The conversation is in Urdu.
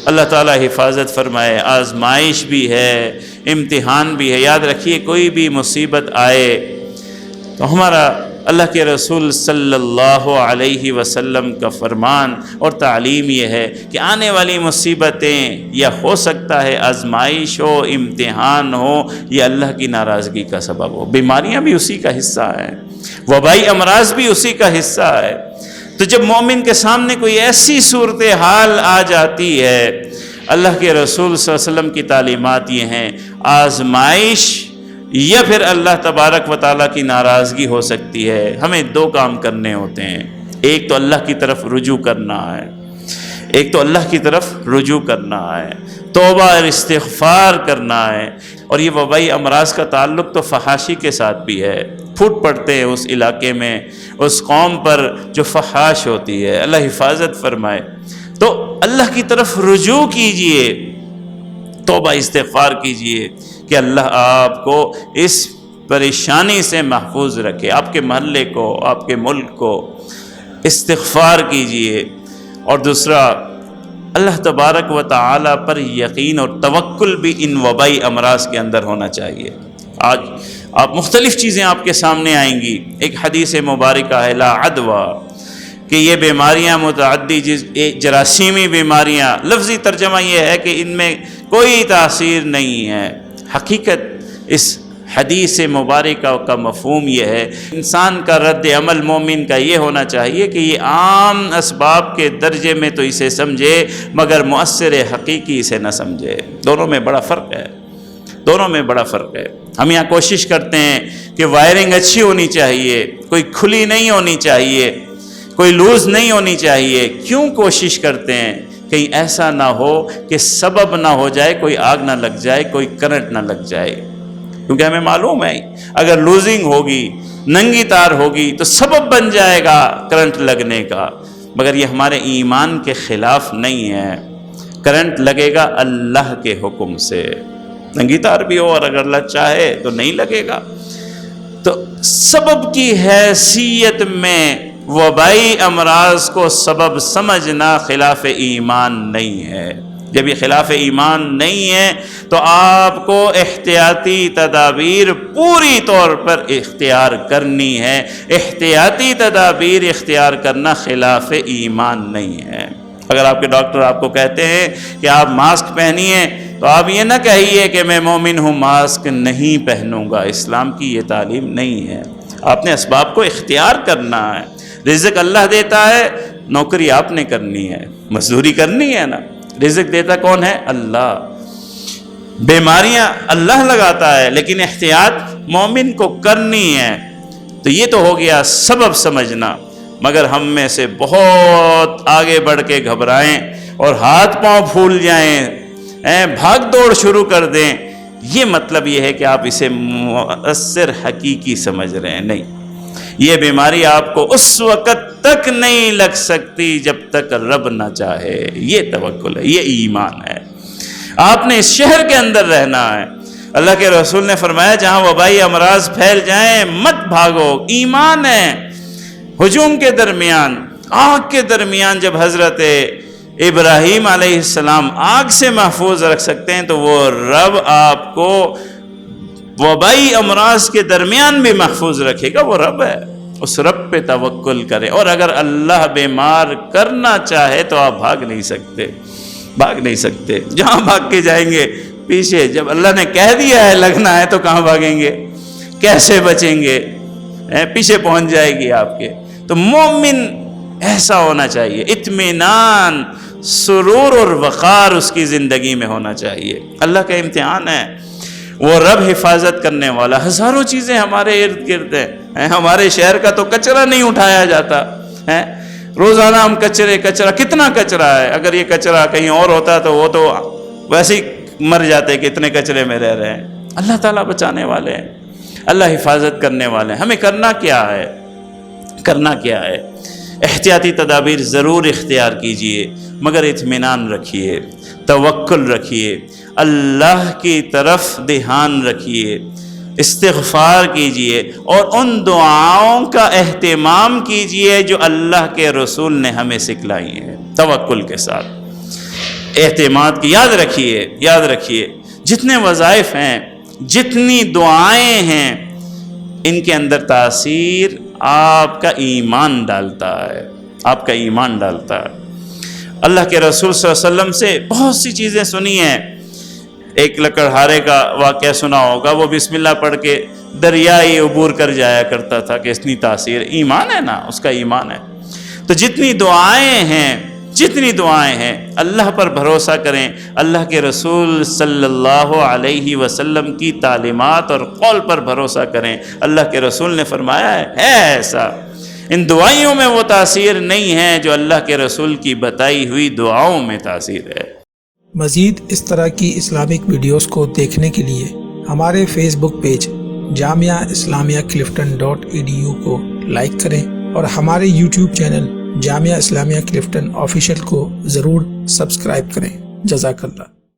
اللہ تعالیٰ حفاظت فرمائے۔ آزمائش بھی ہے، امتحان بھی ہے۔ یاد رکھیے کوئی بھی مصیبت آئے تو ہمارا اللہ کے رسول صلی اللہ علیہ وسلم کا فرمان اور تعلیم یہ ہے کہ آنے والی مصیبتیں یا ہو سکتا ہے آزمائش ہو، امتحان ہو، یہ اللہ کی ناراضگی کا سبب ہو۔ بیماریاں بھی اسی کا حصہ ہیں، وبائی امراض بھی اسی کا حصہ ہے۔ تو جب مومن کے سامنے کوئی ایسی صورتحال آ جاتی ہے، اللہ کے رسول صلی اللہ علیہ وسلم کی تعلیمات یہ ہیں، آزمائش یا پھر اللہ تبارک و تعالیٰ کی ناراضگی ہو سکتی ہے۔ ہمیں دو کام کرنے ہوتے ہیں، ایک تو اللہ کی طرف رجوع کرنا ہے، ایک تو اللہ کی طرف رجوع کرنا ہے، توبہ اور استغفار کرنا ہے۔ اور یہ وبائی امراض کا تعلق تو فحاشی کے ساتھ بھی ہے، پھوٹ پڑتے ہیں اس علاقے میں، اس قوم پر جو فحاش ہوتی ہے۔ اللہ حفاظت فرمائے۔ تو اللہ کی طرف رجوع کیجئے، توبہ استغفار کیجئے کہ اللہ آپ کو اس پریشانی سے محفوظ رکھے، آپ کے محلے کو، آپ کے ملک کو۔ استغفار کیجئے۔ اور دوسرا، اللہ تبارک و تعالی پر یقین اور توکل بھی ان وبائی امراض کے اندر ہونا چاہیے۔ آج آپ مختلف چیزیں آپ کے سامنے آئیں گی۔ ایک حدیث مبارکہ ہے لا عدویٰ، کہ یہ بیماریاں متعدی جراثیمی بیماریاں، لفظی ترجمہ یہ ہے کہ ان میں کوئی تاثیر نہیں ہے۔ حقیقت اس حدیث مبارکہ کا مفہوم یہ ہے، انسان کا رد عمل مومن کا یہ ہونا چاہیے کہ یہ عام اسباب کے درجے میں تو اسے سمجھے مگر مؤثر حقیقی اسے نہ سمجھے۔ دونوں میں بڑا فرق ہے، دونوں میں بڑا فرق ہے۔ ہم یہاں کوشش کرتے ہیں کہ وائرنگ اچھی ہونی چاہیے، کوئی کھلی نہیں ہونی چاہیے، کوئی لوز نہیں ہونی چاہیے۔ کیوں کوشش کرتے ہیں؟ کہیں ایسا نہ ہو کہ سبب نہ ہو جائے، کوئی آگ نہ لگ جائے، کوئی کرنٹ نہ لگ جائے۔ کیونکہ ہمیں معلوم ہے اگر لوزنگ ہوگی، ننگی تار ہوگی تو سبب بن جائے گا کرنٹ لگنے کا، مگر یہ ہمارے ایمان کے خلاف نہیں ہے۔ کرنٹ لگے گا اللہ کے حکم سے، ننگی تار بھی ہو اور اگر اللہ چاہے تو نہیں لگے گا۔ تو سبب کی حیثیت میں وبائی امراض کو سبب سمجھنا خلاف ایمان نہیں ہے۔ جب یہ خلاف ایمان نہیں ہے تو آپ کو احتیاطی تدابیر پوری طور پر اختیار کرنی ہے۔ احتیاطی تدابیر اختیار کرنا خلاف ایمان نہیں ہے۔ اگر آپ کے ڈاکٹر آپ کو کہتے ہیں کہ آپ ماسک پہنیے تو آپ یہ نہ کہیے کہ میں مومن ہوں ماسک نہیں پہنوں گا۔ اسلام کی یہ تعلیم نہیں ہے۔ آپ نے اسباب کو اختیار کرنا ہے۔ رزق اللہ دیتا ہے، نوکری آپ نے کرنی ہے، مزدوری کرنی ہے نا۔ رزق دیتا کون ہے؟ اللہ۔ بیماریاں اللہ لگاتا ہے لیکن احتیاط مومن کو کرنی ہے۔ تو یہ تو ہو گیا سبب سمجھنا، مگر ہم میں سے بہت آگے بڑھ کے گھبرائیں اور ہاتھ پاؤں پھول جائیں، بھاگ دوڑ شروع کر دیں۔ یہ مطلب یہ ہے کہ آپ اسے مؤثر حقیقی سمجھ رہے ہیں۔ نہیں، یہ بیماری آپ کو اس وقت تک نہیں لگ سکتی جب تک رب نہ چاہے۔ یہ توکل ہے، یہ ایمان ہے۔ آپ نے اس شہر کے اندر رہنا ہے۔ اللہ کے رسول نے فرمایا جہاں وبائی امراض پھیل جائیں مت بھاگو، ایمان ہے۔ ہجوم کے درمیان، آگ کے درمیان جب حضرت ابراہیم علیہ السلام آگ سے محفوظ رکھ سکتے ہیں تو وہ رب آپ کو وبائی امراض کے درمیان بھی محفوظ رکھے گا۔ وہ رب ہے، اس رب پہ توکل کرے۔ اور اگر اللہ بیمار کرنا چاہے تو آپ بھاگ نہیں سکتے، بھاگ نہیں سکتے۔ جہاں بھاگ کے جائیں گے پیچھے، جب اللہ نے کہہ دیا ہے لگنا ہے تو کہاں بھاگیں گے، کیسے بچیں گے؟ پیچھے پہنچ جائے گی آپ کے۔ تو مومن ایسا ہونا چاہیے، اطمینان، سرور اور وقار اس کی زندگی میں ہونا چاہیے۔ اللہ کا امتحان ہے، وہ رب حفاظت کرنے والا۔ ہزاروں چیزیں ہمارے ارد گرد ہیں، ہمارے شہر کا تو کچرا نہیں اٹھایا جاتا ہے۔ روزانہ ہم کچرا، کتنا کچرا ہے۔ اگر یہ کچرا کہیں اور ہوتا تو وہ تو ویسے ہی مر جاتے کہ اتنے کچرے میں رہ رہے ہیں۔ اللہ تعالیٰ بچانے والے ہیں، اللہ حفاظت کرنے والے ہیں۔ ہمیں کرنا کیا ہے؟ کرنا کیا ہے؟ احتیاطی تدابیر ضرور اختیار کیجئے، مگر اطمینان رکھیے، توکل رکھیے، اللہ کی طرف دھیان رکھیے، استغفار کیجئے اور ان دعاؤں کا اہتمام کیجئے جو اللہ کے رسول نے ہمیں سکھلائی ہیں، توکل کے ساتھ۔ اعتماد کی. یاد رکھیے جتنے وظائف ہیں، جتنی دعائیں ہیں، ان کے اندر تاثیر آپ کا ایمان ڈالتا ہے، آپ کا ایمان ڈالتا ہے. اللہ کے رسول صلی اللہ علیہ وسلم سے بہت سی چیزیں سنی ہیں. ایک لکڑہارے کا واقعہ سنا ہوگا، وہ بسم اللہ پڑھ کے دریائے عبور کر جایا کرتا تھا کہ اتنی تاثیر، ایمان ہے نا، اس کا ایمان ہے. تو جتنی دعائیں ہیں اللہ پر بھروسہ کریں، اللہ کے رسول صلی اللہ علیہ وسلم کی تعلیمات اور قول پر بھروسہ کریں. اللہ کے رسول نے فرمایا ہے ایسا، ان دعائیوں میں وہ تاثیر نہیں ہے جو اللہ کے رسول کی بتائی ہوئی دعاؤں میں تاثیر ہے. مزید اس طرح کی اسلامک ویڈیوز کو دیکھنے کے لیے ہمارے فیس بک پیج جامعہ اسلامیہ clifton.edu کو لائک کریں اور ہمارے YouTube channel Jamia Islamia Clifton official کو ضرور سبسکرائب کریں. جزاک اللہ.